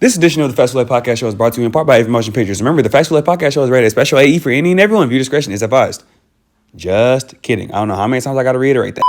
This edition of the FAX For GENZ podcast show is brought to you in part by AV Motion Pictures. Remember, the FAX For GENZ podcast show is rated a special AE for any and everyone. View discretion is advised. Just kidding. I don't know how many times I got to reiterate that.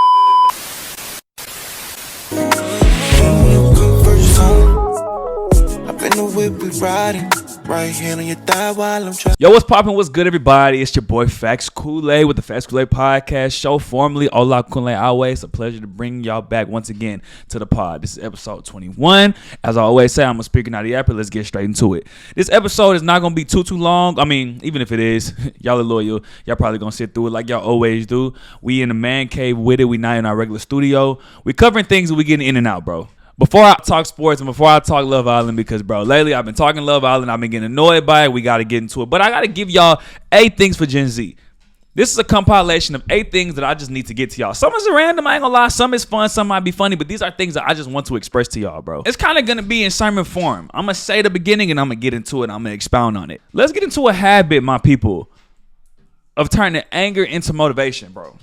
Yo, what's poppin'? What's good, everybody? It's your boy Fax.Koolaid with the FAX.Koolaid podcast show, formerly Hola.Koolaid. Always a pleasure to bring y'all back once again to the pod. This is episode 21. As I always say, I'm a speaking out of the app. Let's get straight into it. This episode is not gonna be too long. I mean, even if it is, y'all are loyal. Y'all probably gonna sit through it like y'all always do. We in the man cave with it. We not in our regular studio. We covering things and we getting in and out, bro. Before I talk sports and before I talk Love Island, because, bro, lately I've been talking Love Island. I've been getting annoyed by it. We got to get into it. But I got to give y'all 8 things for Gen Z. This is a compilation of 8 things that I just need to get to y'all. Some is random, I ain't gonna lie. Some is fun, some might be funny. But these are things that I just want to express to y'all, bro. It's kind of going to be in sermon form. I'm going to say the beginning and I'm going to get into it. I'm going to expound on it. Let's get into a habit, my people, of turning anger into motivation, bro.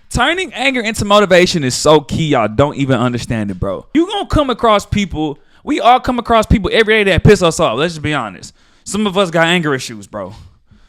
Turning anger into motivation is so key. Y'all don't even understand it, bro. You gonna come across people. We all come across people every day that piss us off. Let's just be honest. Some of us got anger issues, bro.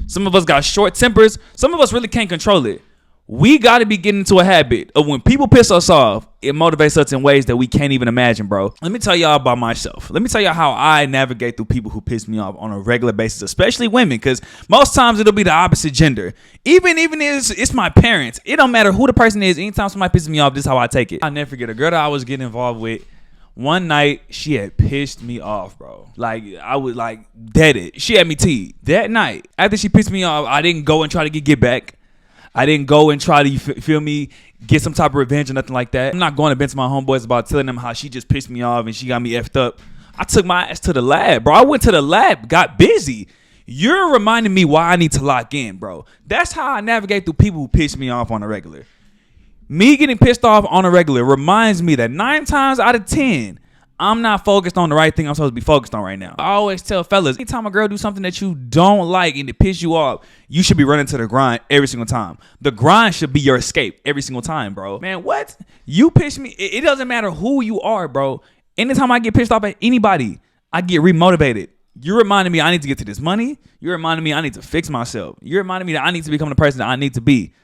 Some of us got short tempers. Some of us really can't control it. We got to be getting into a habit of when people piss us off, it motivates us in ways that we can't even imagine, bro. Let me tell y'all about myself. Let me tell y'all how I navigate through people who piss me off on a regular basis, especially women, because most times it'll be the opposite gender. Even if it's my parents. It don't matter who the person is. Anytime somebody pisses me off, this is how I take it. I'll never forget a girl that I was getting involved with. One night, she had pissed me off, bro. Like, I was, like, dead it. She had me teed. That night, after she pissed me off, I didn't go and try to get back. I didn't go and try to, feel me, get some type of revenge or nothing like that. I'm not going to bench my homeboys about telling them how she just pissed me off and she got me effed up. I took my ass to the lab, bro. I went to the lab, got busy. You're reminding me why I need to lock in, bro. That's how I navigate through people who piss me off on a regular. Me getting pissed off on a regular reminds me that 9 times out of 10, I'm not focused on the right thing I'm supposed to be focused on right now. I always tell fellas, anytime a girl do something that you don't like and it piss you off, you should be running to the grind every single time. The grind should be your escape every single time, bro. Man, what? You piss me. It doesn't matter who you are, bro. Anytime I get pissed off at anybody, I get remotivated. You're reminding me I need to get to this money. You're reminding me I need to fix myself. You're reminding me that I need to become the person that I need to be.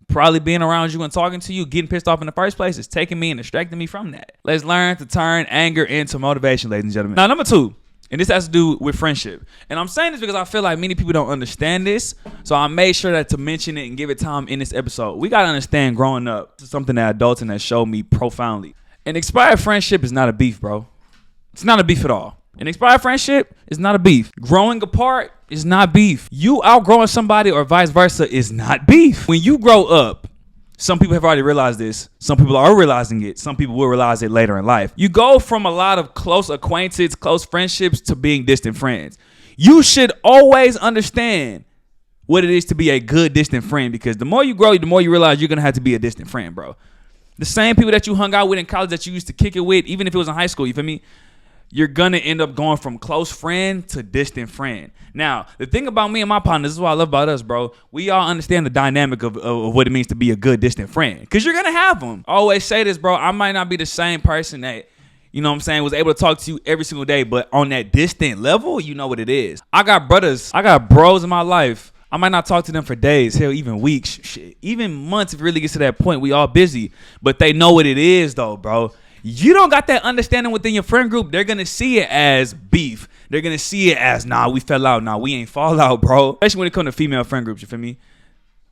Probably being around you and talking to you, getting pissed off in the first place is taking me and distracting me from that. Let's learn to turn anger into motivation, ladies and gentlemen. Now, number 2, and this has to do with friendship. And I'm saying this because I feel like many people don't understand this. So I made sure that to mention it and give it time in this episode. We got to understand growing up. This is something that adulting has showed me profoundly. An expired friendship is not a beef, bro. It's not a beef at all. An expired friendship is not a beef. Growing apart is not beef. You outgrowing somebody or vice versa is not beef. When you grow up, some people have already realized this. Some people are realizing it. Some people will realize it later in life. You go from a lot of close acquaintances, close friendships to being distant friends. You should always understand what it is to be a good distant friend, because the more you grow, the more you realize you're going to have to be a distant friend, bro. The same people that you hung out with in college that you used to kick it with, even if it was in high school, you feel me? You're going to end up going from close friend to distant friend. Now, the thing about me and my partners, this is what I love about us, bro. We all understand the dynamic of what it means to be a good distant friend, because you're going to have them. I always say this, bro. I might not be the same person that, you know what I'm saying, was able to talk to you every single day, but on that distant level, you know what it is. I got bros in my life. I might not talk to them for days, hell, even weeks, shit, even months if it really gets to that point. We all busy, but they know what it is, though, bro. You don't got that understanding within your friend group. They're going to see it as beef. They're going to see it as, nah, we fell out. Nah, we ain't fall out, bro. Especially when it comes to female friend groups, you feel me?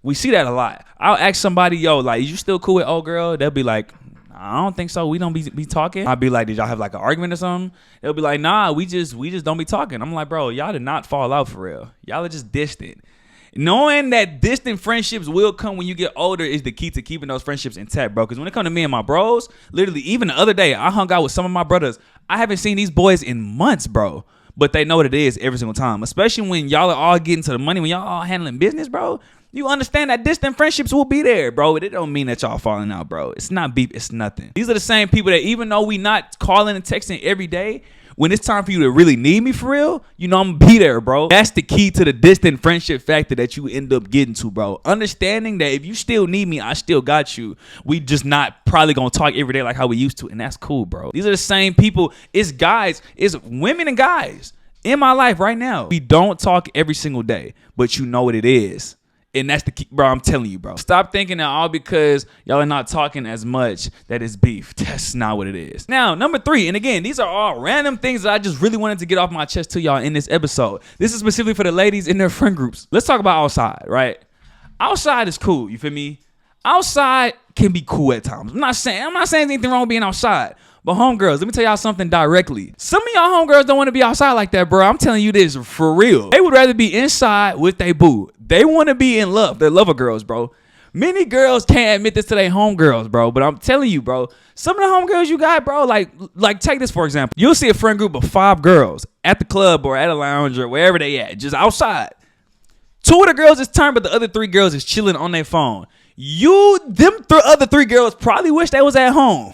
We see that a lot. I'll ask somebody, yo, like, you still cool with old girl? They'll be like, I don't think so. We don't be talking. I'll be like, did y'all have like an argument or something? They'll be like, nah, we just don't be talking. I'm like, bro, y'all did not fall out for real. Y'all are just distant. Knowing that distant friendships will come when you get older is the key to keeping those friendships intact, bro. Because when it comes to me and my bros, literally, even the other day, I hung out with some of my brothers. I haven't seen these boys in months, bro. But they know what it is every single time. Especially when y'all are all getting to the money, when y'all all handling business, bro. You understand that distant friendships will be there, bro. It don't mean that y'all falling out, bro. It's not beef. It's nothing. These are the same people that even though we not calling and texting every day, when it's time for you to really need me for real, you know I'm gonna be there, bro. That's the key to the distant friendship factor that you end up getting to, bro. Understanding that if you still need me, I still got you. We just not probably gonna talk every day like how we used to, and that's cool, bro. These are the same people. It's guys, it's women and guys in my life right now. We don't talk every single day, but you know what it is. And that's the key, bro. I'm telling you, bro. Stop thinking that all because y'all are not talking as much that it's beef. That's not what it is. Now, number 3, and again, these are all random things that I just really wanted to get off my chest to y'all in this episode. This is specifically for the ladies in their friend groups. Let's talk about outside, right? Outside is cool. You feel me? Outside can be cool at times. I'm not saying anything wrong with being outside. But homegirls, let me tell y'all something directly. Some of y'all homegirls don't want to be outside like that, bro. I'm telling you this for real. They would rather be inside with their boo. They want to be in love. They're lover girls, bro. Many girls can't admit this to their homegirls, bro. But I'm telling you, bro, some of the homegirls you got, bro, like take this for example. You'll see a friend group of 5 girls at the club or at a lounge or wherever they at, just outside. 2 of the girls is turned, but the other 3 girls is chilling on their phone. Other 3 girls probably wish they was at home.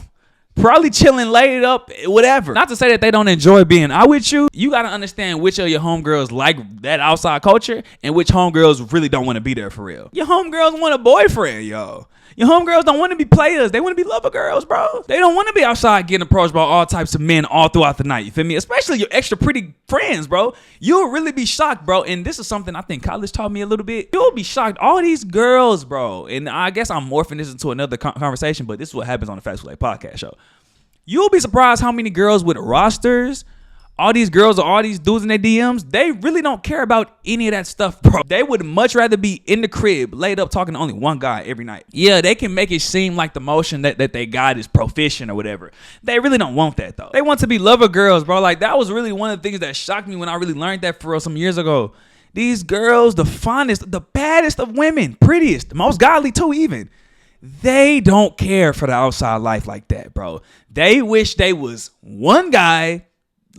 Probably chilling, laid up, whatever. Not to say that they don't enjoy being out with you. You got to understand which of your homegirls like that outside culture and which homegirls really don't want to be there for real. Your homegirls want a boyfriend, yo. Your homegirls don't want to be players. They want to be lover girls, bro. They don't want to be outside getting approached by all types of men all throughout the night. You feel me? Especially your extra pretty friends, bro. You'll really be shocked, bro. And this is something I think college taught me a little bit. You'll be shocked. All these girls, bro. And I guess I'm morphing this into another conversation, but this is what happens on the FAX.Koolaid podcast show. You'll be surprised how many girls with rosters, all these girls or all these dudes in their DMs, they really don't care about any of that stuff, bro. They would much rather be in the crib, laid up, talking to only one guy every night. Yeah, they can make it seem like the motion that they got is proficient or whatever. They really don't want that, though. They want to be lover girls, bro. Like, that was really one of the things that shocked me when I really learned that for real some years ago. These girls, the finest, the baddest of women, prettiest, the most godly too even. They don't care for the outside life like that, bro. They wish they was one guy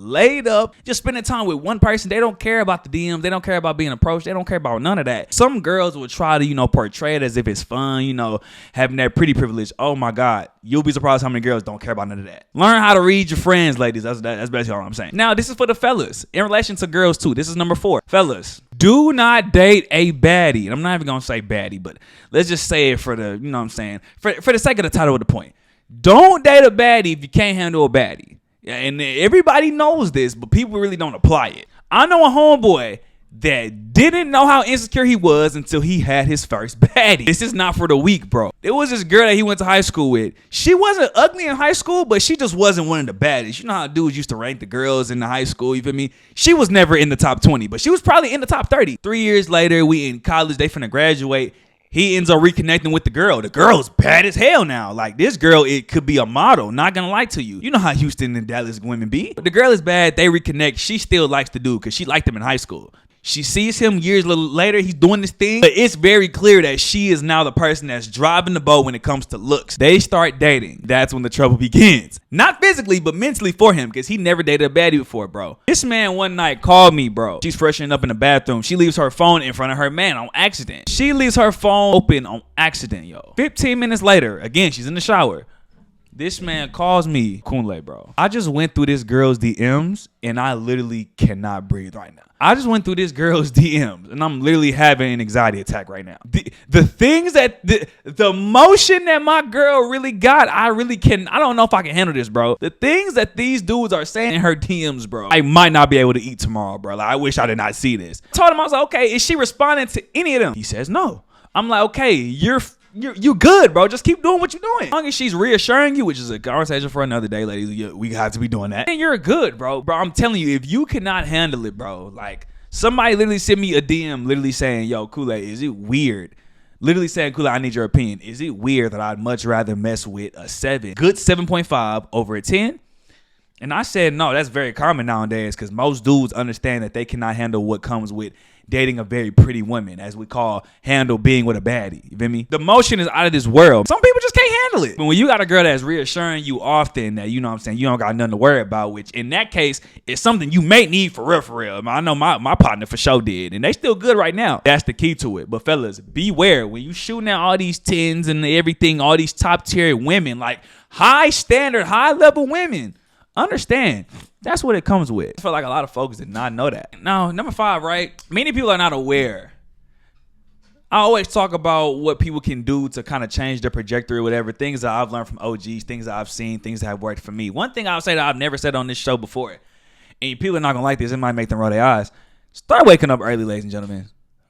laid up, just spending time with one person. They don't care about the DMs. They don't care about being approached. They don't care about none of that. Some girls will try to, portray it as if it's fun, having that pretty privilege. Oh my God. You'll be surprised how many girls don't care about none of that. Learn how to read your friends, ladies. That's basically all I'm saying. Now, this is for the fellas. In relation to girls too. This is number 4. Fellas, do not date a baddie. And I'm not even going to say baddie, but let's just say it for the, for the sake of the title of the point. Don't date a baddie if you can't handle a baddie. And everybody knows this, but people really don't apply it. I know a homeboy that didn't know how insecure he was until he had his first baddie. This is not for the weak, bro. There was this girl that he went to high school with. She wasn't ugly in high school, but she just wasn't one of the baddest. You know how dudes used to rank the girls in the high school, you feel me? She was never in the top 20, but she was probably in the top 30. 3 years later, we in college, they finna graduate. He ends up reconnecting with the girl. The girl's bad as hell now. Like, this girl, it could be a model. Not gonna lie to you. You know how Houston and Dallas women be. But the girl is bad. They reconnect. She still likes the dude because she liked him in high school. She sees him years later. He's doing this thing. But it's very clear that she is now the person that's driving the boat when it comes to looks. They start dating. That's when the trouble begins. Not physically, but mentally for him because he never dated a baddie before, bro. This man one night called me, bro. She's freshening up in the bathroom. She leaves her phone in front of her man on accident. She leaves her phone open on accident, yo. 15 minutes later, again, she's in the shower. This man calls me, Koolaid, bro. I just went through this girl's DMs and I literally cannot breathe right now. I just went through this girl's DMs and I'm literally having an anxiety attack right now. The things that, the emotion that my girl really got, I don't know if I can handle this, bro. The things that these dudes are saying in her DMs, bro, I might not be able to eat tomorrow, bro. Like, I wish I did not see this. I told him, I was like, okay, is she responding to any of them? He says no. I'm like, okay, you're good, bro. Just keep doing what you're doing. As long as she's reassuring you, which is a conversation for another day, ladies, we have to be doing that. And you're good, bro. Bro, I'm telling you, if you cannot handle it, bro, like somebody literally sent me a DM literally saying, yo, Koolaid, is it weird? Literally saying, Koolaid, I need your opinion. Is it weird that I'd much rather mess with a 7, good 7.5 over a 10? And I said, no, that's very common nowadays because most dudes understand that they cannot handle what comes with dating a very pretty woman, as we call handle being with a baddie. You feel me? The motion is out of this world. Some people just can't handle it. But when you got a girl that's reassuring you often that, you know what I'm saying, you don't got nothing to worry about, which in that case is something you may need for real, for real. I know my partner for sure did, and they still good right now. That's the key to it. But fellas, beware when you shooting out all these 10s and everything, all these top tier women, like high standard, high level women. understand that's what it comes with. I feel like a lot of folks did not know that. Now, number 5, right? Many people are not aware. I always talk about what people can do to kind of change their trajectory or whatever, things that I've learned from OGs, things that I've seen, things that have worked for me. One thing I'll say that I've never said on this show before, and people are not going to like this, it might make them roll their eyes. Start waking up early, ladies and gentlemen.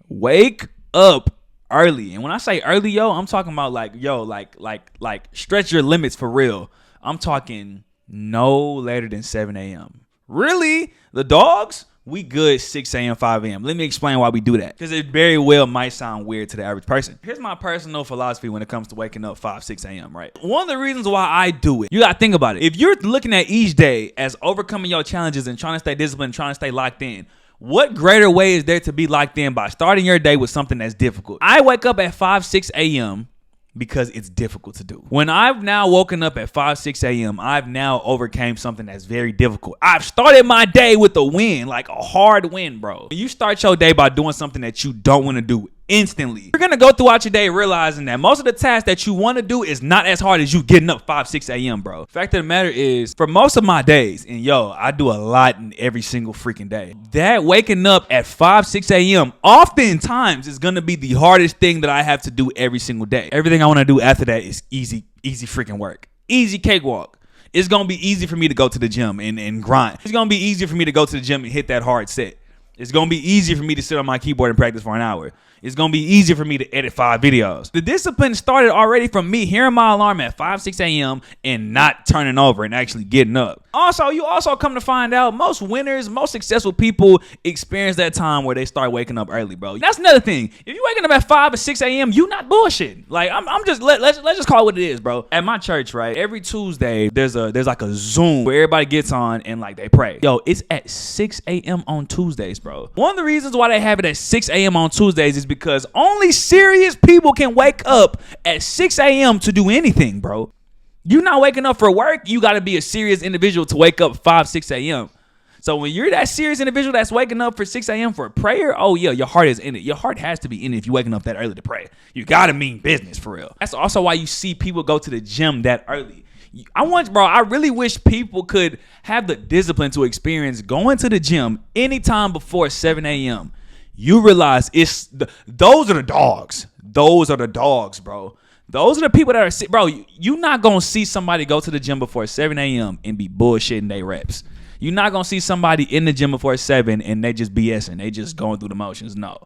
Wake up early. And when I say early, I'm talking about like stretch your limits for real. I'm talking no later than 7 a.m. Really? The dogs? We good 6 a.m., 5 a.m. Let me explain why we do that. Because it very well might sound weird to the average person. Here's my personal philosophy when it comes to waking up 5, 6 a.m., right? One of the reasons why I do it, you got to think about it. If you're looking at each day as overcoming your challenges and trying to stay disciplined, trying to stay locked in, what greater way is there to be locked in by starting your day with something that's difficult? I wake up at 5, 6 a.m. because it's difficult to do. When I've now woken up at 5, 6 a.m., I've now overcame something that's very difficult. I've started my day with a win, like a hard win, bro. You start your day by doing something that you don't want to do instantly. You're going to go throughout your day realizing that most of the tasks that you want to do is not as hard as you getting up 5, 6 a.m., bro. Fact of the matter is, for most of my days, and I do a lot in every single freaking day, that waking up at 5, 6 a.m. oftentimes is going to be the hardest thing that I have to do every single day. Everything I want to do after that is easy freaking work. Easy cakewalk. It's going to be easy for me to go to the gym and grind. It's going to be easier for me to go to the gym and hit that hard set. It's going to be easier for me to sit on my keyboard and practice for an hour. It's going to be easier for me to edit 5 videos. The discipline started already from me hearing my alarm at 5, 6 a.m. and not turning over and actually getting up. Also, you also come to find out most winners, most successful people experience that time where they start waking up early, bro. That's another thing. If you're waking up at 5 or 6 a.m., you not bullshitting. Like, I'm just, let's just call it what it is, bro. At my church, right, every Tuesday, there's like a Zoom where everybody gets on and like they pray. It's at 6 a.m. on Tuesdays, bro. One of the reasons why they have it at 6 a.m. on Tuesdays is because only serious people can wake up at 6 a.m. to do anything, bro. You're not waking up for work. You got to be a serious individual to wake up 5, 6 a.m. So when you're that serious individual that's waking up for 6 a.m. for a prayer, oh yeah, your heart is in it. Your heart has to be in it if you're waking up that early to pray. You got to mean business for real. That's also why you see people go to the gym that early. I really wish people could have the discipline to experience going to the gym anytime before 7 a.m. You realize those are the dogs. Those are the dogs, bro. Those are the people that are sick. Bro, you're not going to see somebody go to the gym before 7 a.m. and be bullshitting their reps. You're not going to see somebody in the gym before 7 and they just BSing. They just going through the motions. No.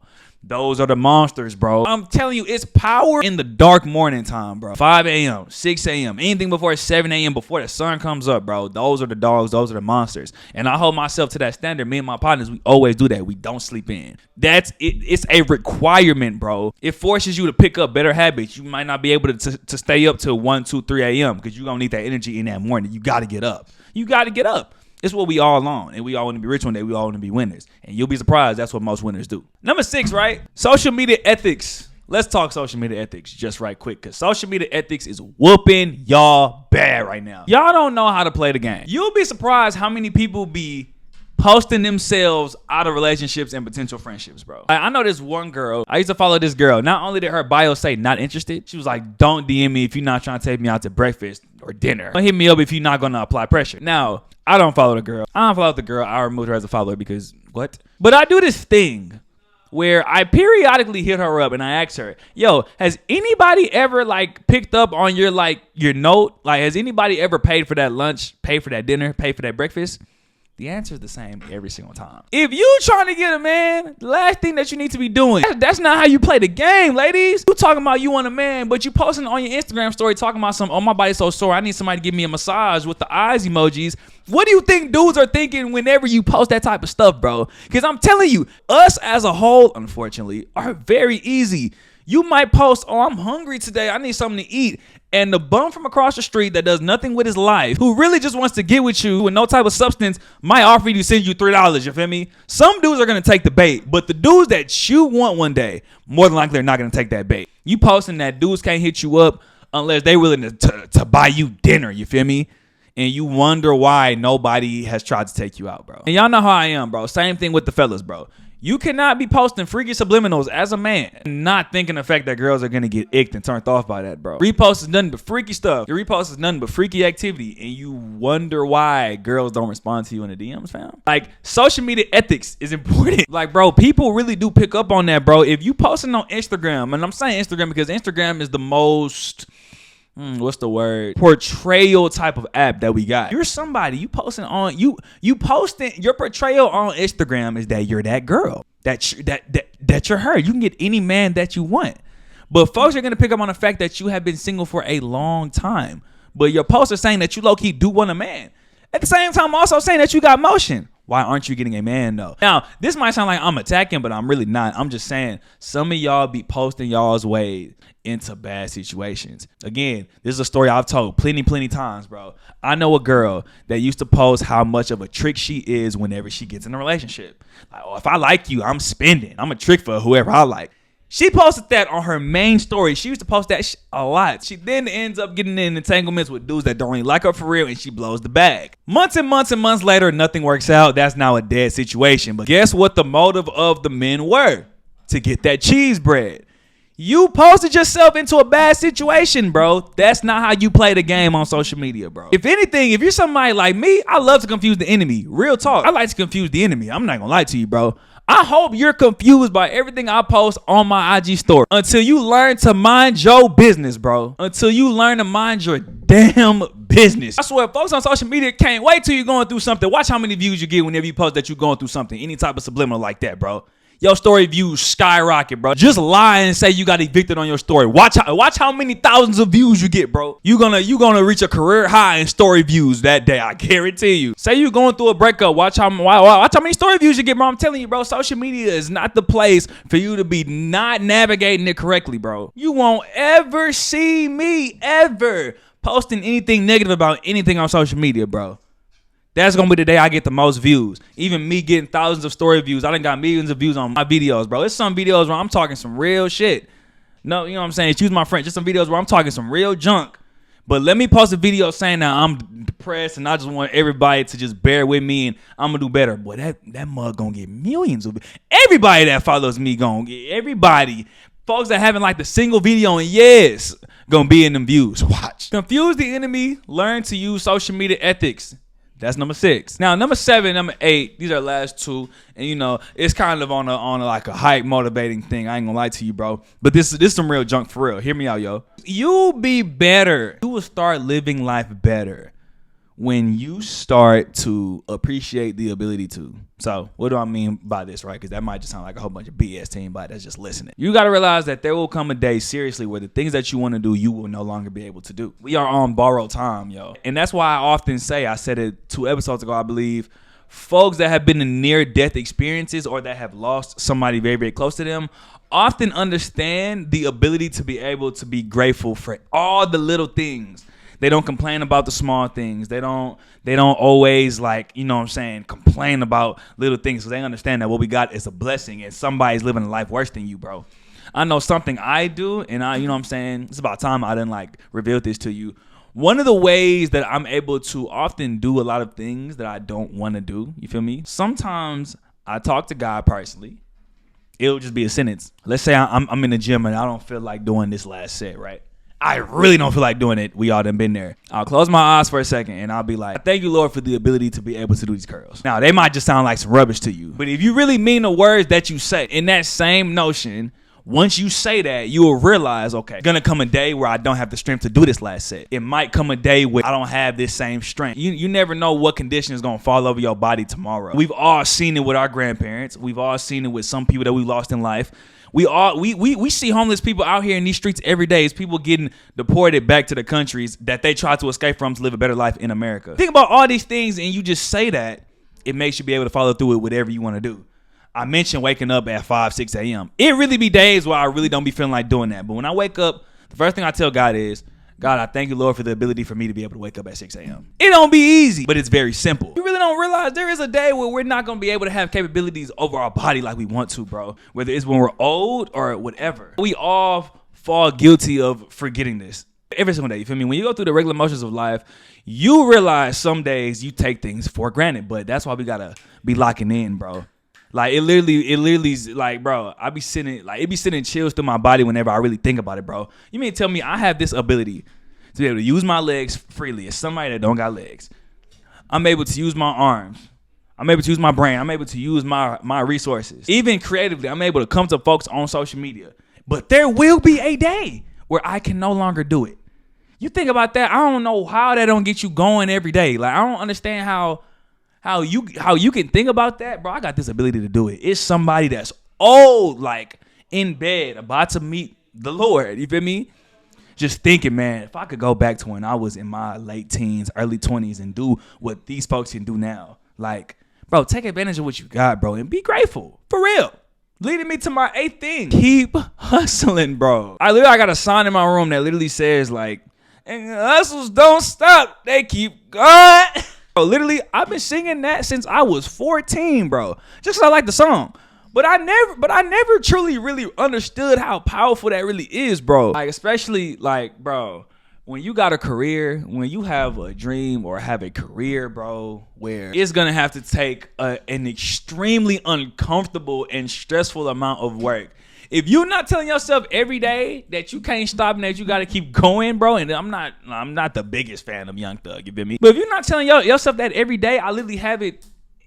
Those are the monsters, bro. I'm telling you, it's power in the dark morning time, bro. 5 a.m., 6 a.m., anything before 7 a.m., before the sun comes up, bro. Those are the dogs. Those are the monsters. And I hold myself to that standard. Me and my partners, we always do that. We don't sleep in. That's it. It's a requirement, bro. It forces you to pick up better habits. You might not be able to stay up till 1, 2, 3 a.m. because you're going to need that energy in that morning. You got to get up. You got to get up. It's what we all on, and we all want to be rich one day. We all want to be winners, and you'll be surprised that's what most winners do. Number 6, right? Social media ethics. Let's talk social media ethics just right quick, because social media ethics is whooping y'all bad right now. Y'all don't know how to play the game. You'll be surprised how many people be posting themselves out of relationships and potential friendships, bro. I know this one girl. I used to follow this girl. Not only did her bio say not interested, she was like, don't DM me if you're not trying to take me out to breakfast or dinner. Don't hit me up if you're not going to apply pressure. Now, I don't follow the girl. I removed her as a follower because what? But I do this thing where I periodically hit her up and I ask her, yo, has anybody ever like picked up on your note? Like, has anybody ever paid for that lunch, paid for that dinner, paid for that breakfast? The answer is the same every single time. If you trying to get a man, the last thing that you need to be doing, that's not how you play the game, ladies. You talking about you want a man, but you posting on your Instagram story talking about oh, my body's so sore, I need somebody to give me a massage with the eyes emojis. What do you think dudes are thinking whenever you post that type of stuff, bro? Because I'm telling you, us as a whole, unfortunately, are very easy. You might post, oh, I'm hungry today, I need something to eat. And the bum from across the street that does nothing with his life, who really just wants to get with you with no type of substance, might offer you to send you $3, you feel me? Some dudes are going to take the bait, but the dudes that you want one day, more than likely they're not going to take that bait. You posting that dudes can't hit you up unless they're willing to buy you dinner, you feel me? And you wonder why nobody has tried to take you out, bro. And y'all know how I am, bro. Same thing with the fellas, bro. You cannot be posting freaky subliminals as a man and not thinking the fact that girls are going to get icked and turned off by that, bro. Repost is nothing but freaky stuff. Your repost is nothing but freaky activity, and you wonder why girls don't respond to you in the DMs, fam. Like, social media ethics is important. Like, bro, people really do pick up on that, bro. If you posting on Instagram, and I'm saying Instagram because Instagram is the most... what's the word? Portrayal type of app that we got. You're somebody, you posting on you posting your portrayal on Instagram is that you're that girl. That you're her. You can get any man that you want. But folks are gonna pick up on the fact that you have been single for a long time. But your posts are saying that you low-key do want a man. At the same time, also saying that you got motion. Why aren't you getting a man though? Now, this might sound like I'm attacking, but I'm really not. I'm just saying some of y'all be posting y'all's way into bad situations. Again, this is a story I've told plenty times, bro. I know a girl that used to post how much of a trick she is whenever she gets in a relationship. Like, oh, if I like you, I'm spending. I'm a trick for whoever I like. She posted that on her main story. She used to post that a lot. She then ends up getting in entanglements with dudes that don't really like her for real, and she blows the bag. Months and months later, nothing works out. That's now a dead situation. But guess what the motive of the men were? To get that cheese bread. You posted yourself into a bad situation, bro. That's not how you play the game on social media, bro. If anything, if you're somebody like me, I love to confuse the enemy. Real talk. I like to confuse the enemy. I'm not gonna lie to you, bro. I hope you're confused by everything I post on my IG story until you learn to mind your business, bro. Until you learn to mind your damn business. I swear, folks on social media can't wait till you're going through something. Watch how many views you get whenever you post that you're going through something. Any type of subliminal like that, bro. Your story views skyrocket, bro. Just lie and say you got evicted on your story. Watch how many thousands of views you get, bro. You gonna reach a career high in story views that day. I guarantee you. Say you going through a breakup. Watch how many story views you get, bro. I'm telling you, bro. Social media is not the place for you to be not navigating it correctly, bro. You won't ever see me ever posting anything negative about anything on social media, bro. That's going to be the day I get the most views. Even me getting thousands of story views. I done got millions of views on my videos, bro. There's some videos where I'm talking some real shit. No, you know what I'm saying? Excuse my French. Just some videos where I'm talking some real junk. But let me post a video saying that I'm depressed and I just want everybody to just bear with me and I'm going to do better. Boy, that mug going to get millions of... Everybody that follows me going to get... Everybody. Folks that haven't liked a single video in years going to be in them views. Watch. Confuse the enemy. Learn to use social media ethics. That's number 6. Now, number 7, number 8, these are the last 2. And, you know, it's kind of on a like a hype motivating thing. I ain't gonna lie to you, bro. But this is some real junk for real. Hear me out, yo. You'll be better. You will start living life better when you start to appreciate the ability to. So what do I mean by this, right? Because that might just sound like a whole bunch of BS to anybody that's just listening. You got to realize that there will come a day, seriously, where the things that you want to do, you will no longer be able to do. We are on borrowed time, yo. And that's why I often say, I said it 2 episodes ago, I believe, folks that have been in near-death experiences or that have lost somebody very, very close to them often understand the ability to be able to be grateful for all the little things. They don't complain about the small things. They don't always, like, you know what I'm saying, complain about little things, because they understand that what we got is a blessing and somebody's living a life worse than you, bro. I know something I do, and you know what I'm saying, it's about time I didn't like reveal this to you. One of the ways that I'm able to often do a lot of things that I don't want to do, you feel me? Sometimes I talk to God personally. It'll just be a sentence. Let's say I'm in the gym and I don't feel like doing this last set, right? I really don't feel like doing it. We all done been there. I'll close my eyes for a second and I'll be like, thank you, Lord, for the ability to be able to do these curls. Now, they might just sound like some rubbish to you, but if you really mean the words that you say, in that same notion, once you say that, you will realize, okay, gonna come a day where I don't have the strength to do this last set. It might come a day where I don't have this same strength. You never know what condition is gonna fall over your body tomorrow. We've all seen it with our grandparents. We've all seen it with some people that we lost in life. We see homeless people out here in these streets every day. It's people getting deported back to the countries that they try to escape from to live a better life in America. Think about all these things and you just say that, it makes you be able to follow through with whatever you want to do. I mentioned waking up at 5, 6 a.m. It really be days where I really don't be feeling like doing that. But when I wake up, the first thing I tell God is, God, I thank you, Lord, for the ability for me to be able to wake up at 6 a.m. It don't be easy, but it's very simple. You really don't realize there is a day where we're not going to be able to have capabilities over our body like we want to, bro. Whether it's when we're old or whatever. We all fall guilty of forgetting this. Every single day, you feel me? When you go through the regular motions of life, you realize some days you take things for granted, but that's why we got to be locking in, bro. Like it literally is like, bro, I be sending like it be sending chills through my body whenever I really think about it, bro. You mean tell me I have this ability to be able to use my legs freely as somebody that don't got legs. I'm able to use my arms. I'm able to use my brain. I'm able to use my resources. Even creatively, I'm able to come to folks on social media. But there will be a day where I can no longer do it. You think about that, I don't know how that don't get you going every day. Like, I don't understand how you can think about that, bro. I got this ability to do it. It's somebody that's old, like in bed, about to meet the Lord. You feel me? Just thinking, man, if I could go back to when I was in my late teens, early 20s and do what these folks can do now. Like, bro, take advantage of what you got, bro, and be grateful. For real. Leading me to my 8th thing. Keep hustling, bro. I got a sign in my room that literally says, like, and hustles don't stop. They keep going. Bro, literally, I've been singing that since I was 14, bro. Just 'cause I like the song. But I never truly really understood how powerful that really is, bro. Like, especially, like, bro, when you got a career, when you have a dream or have a career, bro, where it's going to have to take an extremely uncomfortable and stressful amount of work. If you're not telling yourself every day that you can't stop and that you got to keep going, bro, and I'm not the biggest fan of Young Thug, you feel me? But if you're not telling yourself that every day, I literally have it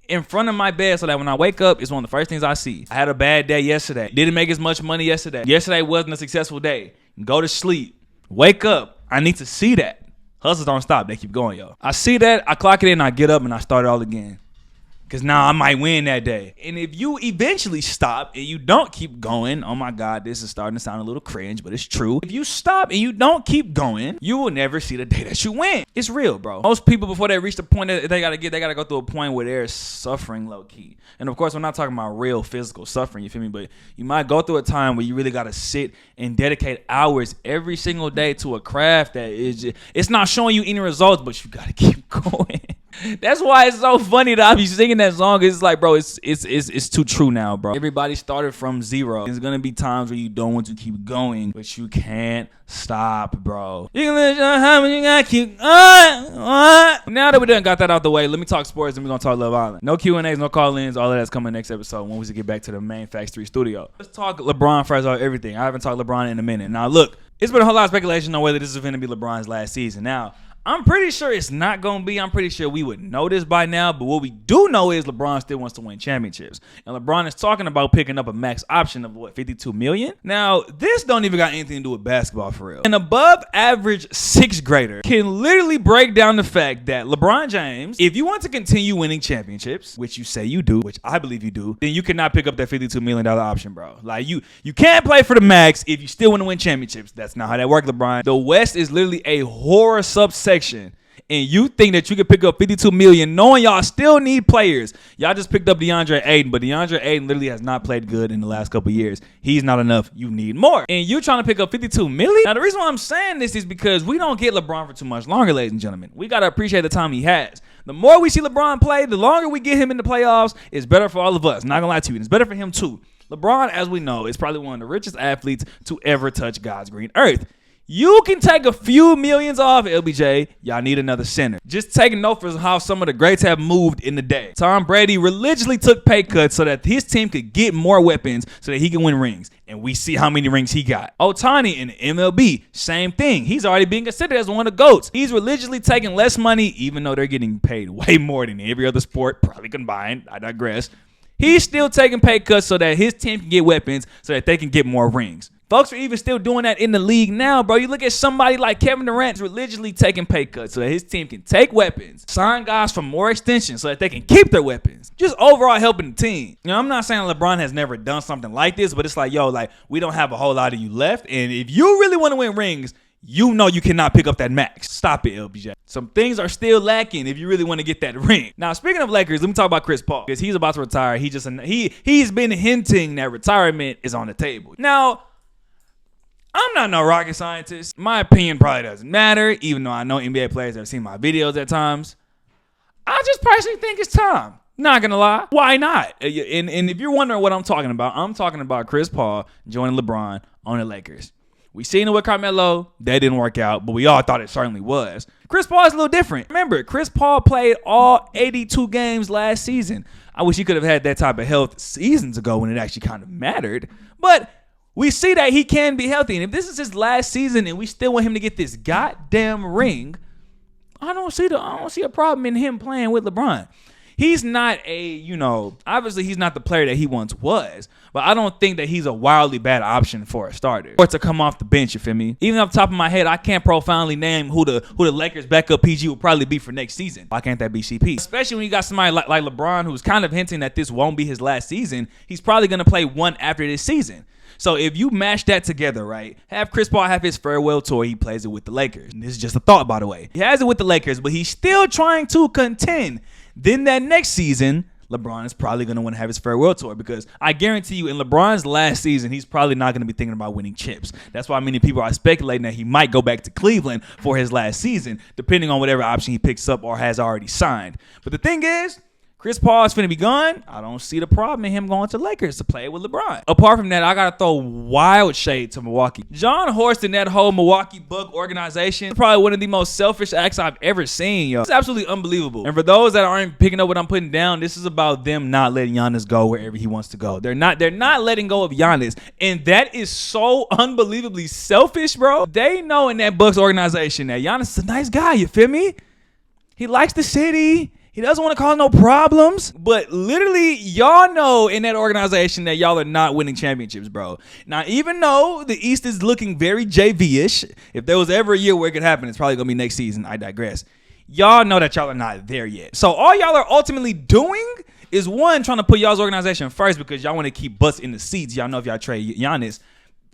in front of my bed so that when I wake up, it's one of the first things I see. I had a bad day yesterday. Didn't make as much money yesterday. Yesterday wasn't a successful day. Go to sleep. Wake up. I need to see that. Hustles don't stop. They keep going, yo. I see that. I clock it in. I get up and I start it all again. Because now I might win that day. And if you eventually stop and you don't keep going, oh my God, this is starting to sound a little cringe, but it's true. If you stop and you don't keep going, you will never see the day that you win. It's real, bro. Most people, before they reach the point that they got to go through a point where they're suffering low key. And of course, we're not talking about real physical suffering, you feel me? But you might go through a time where you really got to sit and dedicate hours every single day to a craft that is just, it's not showing you any results, but you got to keep going. That's why it's so funny that I be singing that song. It's like, bro, it's too true now, bro. Everybody started from zero. There's gonna be times where you don't want to keep going, but you can't stop, bro. You can let your how you gotta keep going. Now that we done got that out the way, let me talk sports and we're gonna talk Love Island. No Q&As, no call-ins, all of that's coming next episode when we get back to the main FAX3 studio. Let's talk LeBron first of everything. I haven't talked LeBron in a minute. Now look, it's been a whole lot of speculation on whether this is gonna be LeBron's last season. Now, I'm pretty sure it's not going to be. I'm pretty sure we would know this by now. But what we do know is LeBron still wants to win championships. And LeBron is talking about picking up a max option of, what, $52 million? Now, this don't even got anything to do with basketball for real. An above average 6th grader can literally break down the fact that LeBron James, if you want to continue winning championships, which you say you do, which I believe you do, then you cannot pick up that $52 million option, bro. Like, you can't play for the max if you still want to win championships. That's not how that works, LeBron. The West is literally a horror subsection. And you think that you can pick up $52 million knowing y'all still need players. Y'all just picked up DeAndre Ayton, but DeAndre Ayton literally has not played good in the last couple of years. He's not enough. You need more. And you trying to pick up $52 million? Now, the reason why I'm saying this is because we don't get LeBron for too much longer, ladies and gentlemen. We got to appreciate the time he has. The more we see LeBron play, the longer we get him in the playoffs, it's better for all of us. Not going to lie to you. And it's better for him, too. LeBron, as we know, is probably one of the richest athletes to ever touch God's green earth. You can take a few millions off LBJ. Y'all need another center. Just taking note for how some of the greats have moved in the day. Tom Brady religiously took pay cuts so that his team could get more weapons so that he can win rings. And we see how many rings he got. Ohtani in the MLB, same thing. He's already being considered as one of the GOATs. He's religiously taking less money, even though they're getting paid way more than every other sport, probably combined. I digress. He's still taking pay cuts so that his team can get weapons so that they can get more rings. Folks are even still doing that in the league now, bro. You look at somebody like Kevin Durant religiously taking pay cuts so that his team can take weapons, sign guys for more extensions so that they can keep their weapons. Just overall helping the team. You know, I'm not saying LeBron has never done something like this, but it's like, yo, like, we don't have a whole lot of you left. And if you really want to win rings, you know you cannot pick up that max. Stop it, LBJ. Some things are still lacking if you really want to get that ring. Now, speaking of Lakers, let me talk about Chris Paul. Because he's about to retire. He's been hinting that retirement is on the table. Now, I'm not no rocket scientist. My opinion probably doesn't matter, even though I know NBA players have seen my videos at times. I just personally think it's time. Not gonna lie. Why not? And if you're wondering what I'm talking about Chris Paul joining LeBron on the Lakers. We seen it with Carmelo. That didn't work out, but we all thought it certainly was. Chris Paul is a little different. Remember, Chris Paul played all 82 games last season. I wish he could have had that type of health seasons ago when it actually kind of mattered. But we see that he can be healthy. And if this is his last season and we still want him to get this goddamn ring, I don't see a problem in him playing with LeBron. He's not obviously he's not the player that he once was, but I don't think that he's a wildly bad option for a starter or to come off the bench, you feel me? Even off the top of my head, I can't profoundly name who the Lakers backup PG will probably be for next season. Why can't that be CP? Especially when you got somebody like LeBron who's kind of hinting that this won't be his last season. He's probably going to play one after this season. So if you mash that together, right, have Chris Paul have his farewell tour, he plays it with the Lakers. And this is just a thought, by the way. He has it with the Lakers, but he's still trying to contend. Then that next season, LeBron is probably going to want to have his farewell tour because I guarantee you in LeBron's last season, he's probably not going to be thinking about winning chips. That's why many people are speculating that he might go back to Cleveland for his last season, depending on whatever option he picks up or has already signed. But the thing is, Chris Paul is finna be gone. I don't see the problem in him going to Lakers to play with LeBron. Apart from that, I gotta throw wild shade to Milwaukee. John Horst and that whole Milwaukee Buck organization is probably one of the most selfish acts I've ever seen, yo. It's absolutely unbelievable. And for those that aren't picking up what I'm putting down, this is about them not letting Giannis go wherever he wants to go. They're not letting go of Giannis. And that is so unbelievably selfish, bro. They know in that Bucks organization that Giannis is a nice guy, you feel me? He likes the city. He doesn't want to cause no problems. But literally, y'all know in that organization that y'all are not winning championships, bro. Now, even though the East is looking very JV-ish, if there was ever a year where it could happen, it's probably going to be next season. I digress. Y'all know that y'all are not there yet. So all y'all are ultimately doing is, one, trying to put y'all's organization first because y'all want to keep butts in the seats. Y'all know if y'all trade Giannis,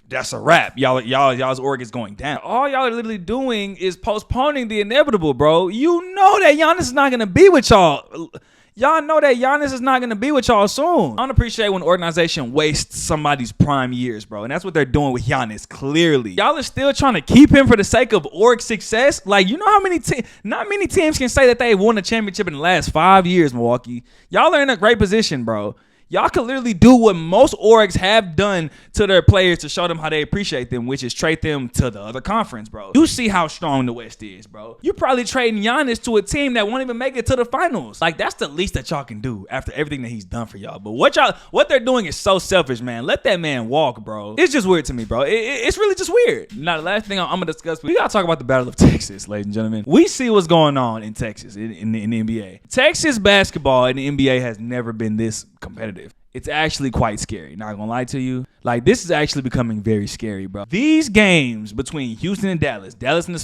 that's a wrap. Y'all's org is going down. All y'all are literally doing is postponing the inevitable, bro. You know that Giannis is not going to be with y'all. Y'all know that Giannis is not going to be with y'all soon. I don't appreciate when an organization wastes somebody's prime years, bro. And that's what they're doing with Giannis, clearly. Y'all are still trying to keep him for the sake of org success. Like, you know how many not many teams can say that they won a championship in the last 5 years, Milwaukee. Y'all are in a great position, bro. Y'all can literally do what most orgs have done to their players to show them how they appreciate them, which is trade them to the other conference, bro. You see how strong the West is, bro. You probably trading Giannis to a team that won't even make it to the finals. Like, that's the least that y'all can do after everything that he's done for y'all. But what they're doing is so selfish, man. Let that man walk, bro. It's just weird to me, bro. It's really just weird. Now, the last thing I'm going to discuss, we got to talk about the Battle of Texas, ladies and gentlemen. We see what's going on in Texas in the NBA. Texas basketball in the NBA has never been this competitive. It's actually quite scary. Not gonna lie to you. Like, this is actually becoming very scary, bro. These games between Houston and Dallas and the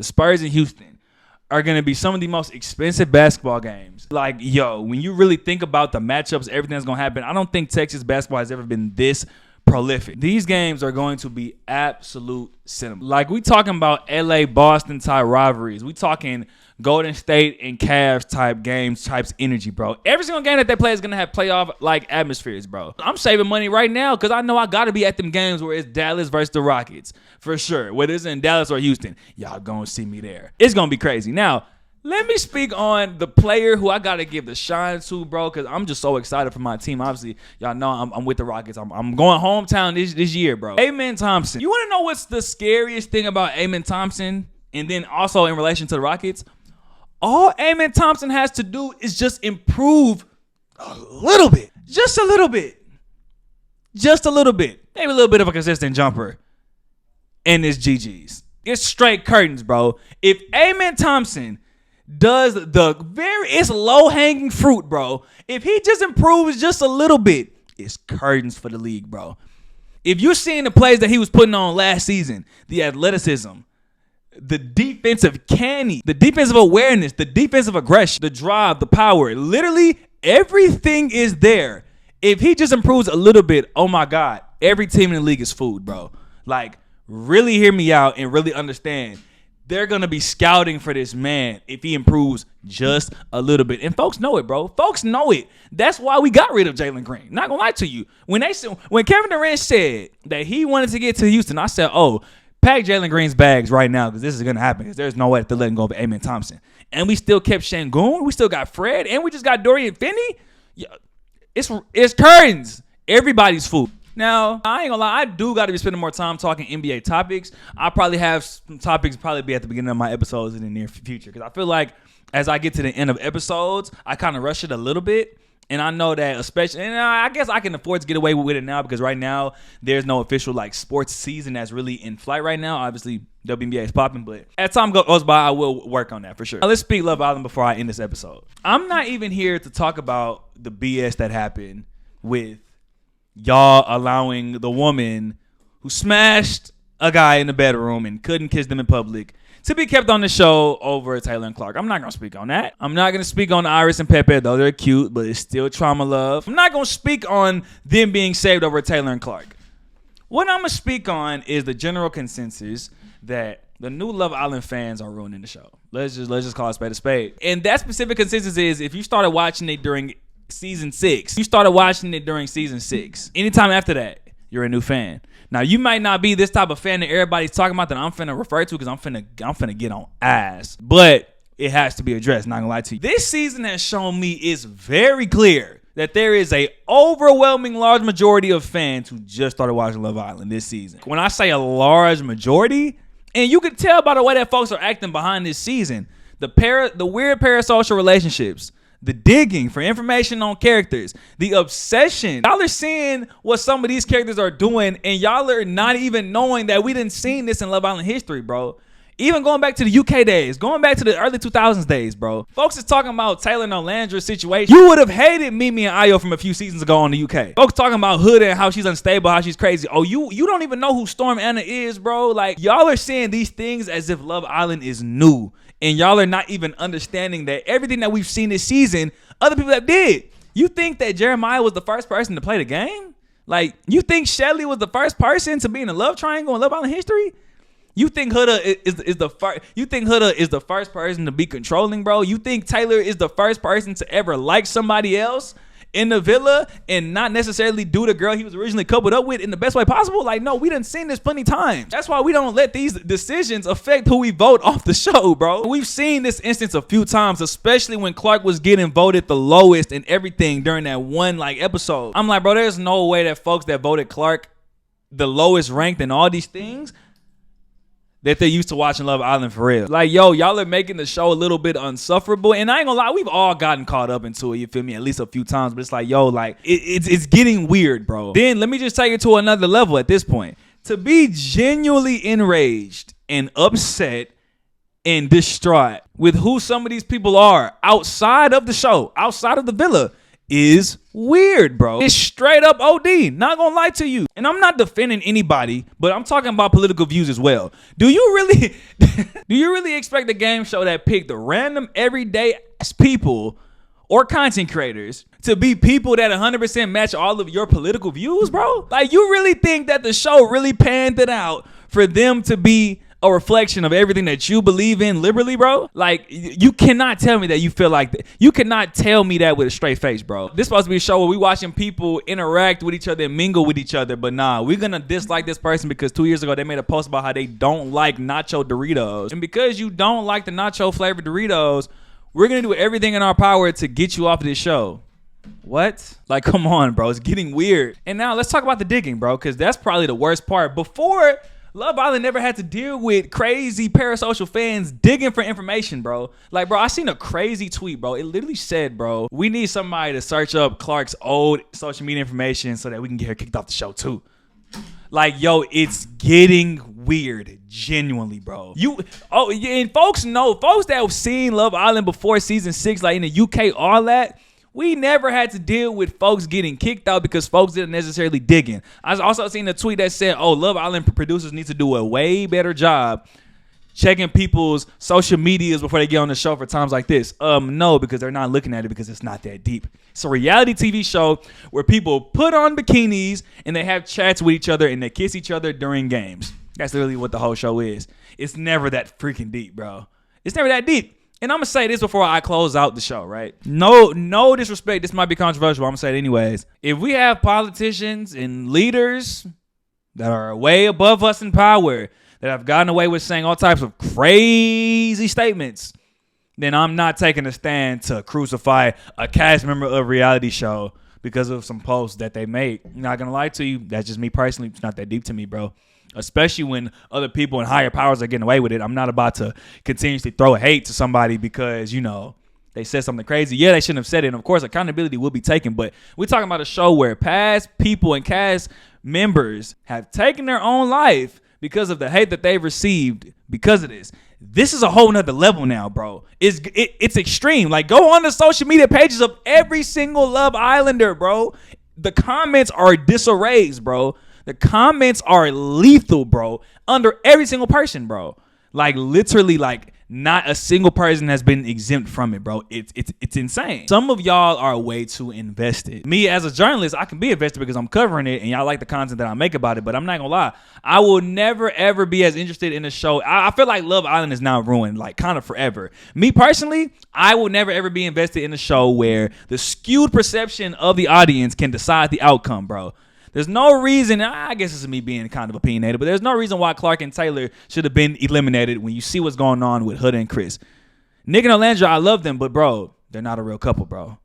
Spurs and Houston, are gonna be some of the most expensive basketball games. Like, yo, when you really think about the matchups, everything that's gonna happen, I don't think Texas basketball has ever been this prolific. These games are going to be absolute cinema. Like, we talking about LA Boston type rivalries. We talking Golden State and Cavs type games, types energy, bro. Every single game that they play is going to have playoff like atmospheres, bro. I'm saving money right now because I know I got to be at them games where it's Dallas versus the Rockets for sure. Whether it's in Dallas or Houston, y'all going to see me there. It's going to be crazy. Now, let me speak on the player who I got to give the shine to, bro, because I'm just so excited for my team. Obviously, y'all know I'm with the Rockets. I'm going hometown this year, bro. Amen Thompson. You want to know what's the scariest thing about Amen Thompson? And then also in relation to the Rockets? All Amen Thompson has to do is just improve a little bit. Just a little bit. Just a little bit. Maybe a little bit of a consistent jumper. And it's GG's. It's straight curtains, bro. If Amen Thompson does it's low-hanging fruit, bro. If he just improves just a little bit, it's curtains for the league, bro. If you're seeing the plays that he was putting on last season, the athleticism, the defensive canny, the defensive awareness, the defensive aggression, the drive, the power, literally everything is there. If he just improves a little bit, oh my God, every team in the league is food, bro. Like, really hear me out and really understand. They're going to be scouting for this man if he improves just a little bit. And folks know it, bro. Folks know it. That's why we got rid of Jalen Green. Not going to lie to you. When Kevin Durant said that he wanted to get to Houston, I said, oh, pack Jalen Green's bags right now because this is going to happen because there's no way that they're letting go of Amen Thompson. And we still kept Şengün. We still got Fred. And we just got Dorian Finney. Yeah, it's curtains. Everybody's food. Now, I ain't gonna lie, I do got to be spending more time talking NBA topics. I'll probably have some topics probably be at the beginning of my episodes in the near future because I feel like as I get to the end of episodes, I kind of rush it a little bit. And I know that especially, and I guess I can afford to get away with it now because right now there's no official like sports season that's really in flight right now. Obviously, WNBA is popping, but as time goes by, I will work on that for sure. Now, let's speak Love Island before I end this episode. I'm not even here to talk about the BS that happened with y'all allowing the woman who smashed a guy in the bedroom and couldn't kiss them in public to be kept on the show over Taylor and Clark. I'm not going to speak on that. I'm not going to speak on Iris and Pepe, though they're cute, but it's still trauma love. I'm not going to speak on them being saved over Taylor and Clark. What I'm going to speak on is the general consensus that the new Love Island fans are ruining the show. Let's just call a spade. And that specific consensus is if you started watching it during season 6, anytime after that, you're a new fan. Now, you might not be this type of fan that everybody's talking about that I'm finna refer to because I'm finna get on ass. But it has to be addressed, not gonna lie to you. This season has shown me it's very clear that there is a overwhelming large majority of fans who just started watching Love Island this season. When I say a large majority, and you can tell by the way that folks are acting behind this season, the weird parasocial relationships, the digging for information on characters, the obsession. Y'all are seeing what some of these characters are doing, and y'all are not even knowing that we didn't see this in Love Island history, bro. Even going back to the UK days, going back to the early 2000s days, bro. Folks is talking about Taylor and Olandra's situation. You would have hated Mimi and Ayo from a few seasons ago on the UK. Folks talking about Hood and how she's unstable, how she's crazy. Oh, you don't even know who Storm Anna is, bro. Like, y'all are saying these things as if Love Island is new. And y'all are not even understanding that everything that we've seen this season, other people have did. You think that Jeremiah was the first person to play the game? Like, you think Shelly was the first person to be in a love triangle in Love Island history? You think Huda is the first? You think Huda is the first person to be controlling, bro? You think Taylor is the first person to ever like somebody else in the villa and not necessarily do the girl he was originally coupled up with in the best way possible? Like, no, we done seen this plenty times. That's why we don't let these decisions affect who we vote off the show, bro. We've seen this instance a few times, especially when Clark was getting voted the lowest and everything during that one like episode. I'm like, bro, there's no way that folks that voted Clark the lowest ranked in all these things that they're used to watching Love Island for real. Like, yo, y'all are making the show a little bit unsufferable. And I ain't gonna lie, we've all gotten caught up into it, you feel me, at least a few times. But it's like, yo, like, it's getting weird, bro. Then let me just take it to another level at this point. To be genuinely enraged and upset and distraught with who some of these people are outside of the show, outside of the villa, is weird, bro. It's straight up OD. Not gonna lie to you. And I'm not defending anybody, but I'm talking about political views as well. Do you really expect a game show that picked the random everyday ass people or content creators to be people that 100% match all of your political views, bro? Like, you really think that the show really panned it out for them to be a reflection of everything that you believe in liberally, bro? Like, you cannot tell me that you feel like that. You cannot tell me that with a straight face, bro. This supposed to be a show where we watching people interact with each other and mingle with each other, but nah, we're gonna dislike this person because 2 years ago they made a post about how they don't like nacho Doritos. And because you don't like the nacho flavored Doritos, we're gonna do everything in our power to get you off of this show. What? Like, come on, bro. It's getting weird. And now let's talk about the digging, bro, because that's probably the worst part. Before, Love Island never had to deal with crazy parasocial fans digging for information, bro. Like, bro, I seen a crazy tweet, bro. It literally said, bro, we need somebody to search up Clark's old social media information so that we can get her kicked off the show too. Like, yo, it's getting weird, genuinely, bro. And folks that have seen Love Island before season 6, like in the UK, all that, we never had to deal with folks getting kicked out because folks didn't necessarily dig in. I also seen a tweet that said, oh, Love Island producers need to do a way better job checking people's social medias before they get on the show for times like this. No, because they're not looking at it because it's not that deep. It's a reality TV show where people put on bikinis and they have chats with each other and they kiss each other during games. That's literally what the whole show is. It's never that freaking deep, bro. It's never that deep. And I'm going to say this before I close out the show, right? No disrespect. This might be controversial. I'm going to say it anyways. If we have politicians and leaders that are way above us in power that have gotten away with saying all types of crazy statements, then I'm not taking a stand to crucify a cast member of a reality show because of some posts that they make. I'm not going to lie to you. That's just me personally. It's not that deep to me, bro. Especially when other people in higher powers are getting away with it. I'm not about to continuously throw hate to somebody because, you know, they said something crazy. Yeah, they shouldn't have said it. And of course, accountability will be taken. But we're talking about a show where past people and cast members have taken their own life because of the hate that they've received because of this. This is a whole nother level now, bro. It's extreme. Like, go on the social media pages of every single Love Islander, bro. The comments are disarrays, bro. The comments are lethal, bro, under every single person, bro. Like, literally, like, not a single person has been exempt from it, bro. It's insane. Some of y'all are way too invested. Me, as a journalist, I can be invested because I'm covering it and y'all like the content that I make about it, but I'm not gonna lie. I will never, ever be as interested in a show. I feel like Love Island is now ruined, like, kind of forever. Me, personally, I will never, ever be invested in a show where the skewed perception of the audience can decide the outcome, bro. There's no reason, I guess it's me being kind of opinionated, but there's no reason why Clark and Taylor should have been eliminated when you see what's going on with Huda and Chris. Nick and Olandra, I love them, but bro, they're not a real couple, bro.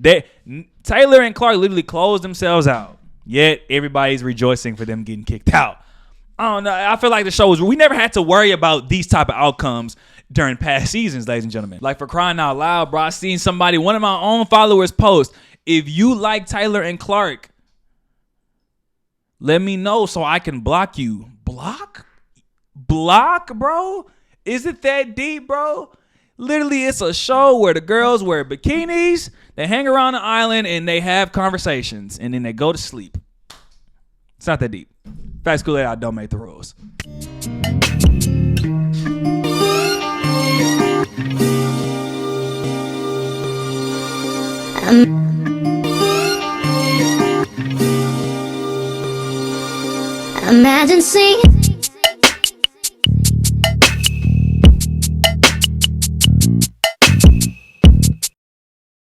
Taylor and Clark literally closed themselves out, yet everybody's rejoicing for them getting kicked out. I don't know. I feel like the show we never had to worry about these type of outcomes during past seasons, ladies and gentlemen. Like, for crying out loud, bro, I seen one of my own followers post, if you like Taylor and Clark, let me know so I can block you. Block, bro? Is it that deep, bro? Literally, it's a show where the girls wear bikinis, they hang around the island, and they have conversations, and then they go to sleep. It's not that deep. Fax.Koolaid, I don't make the rules. Imagine seeing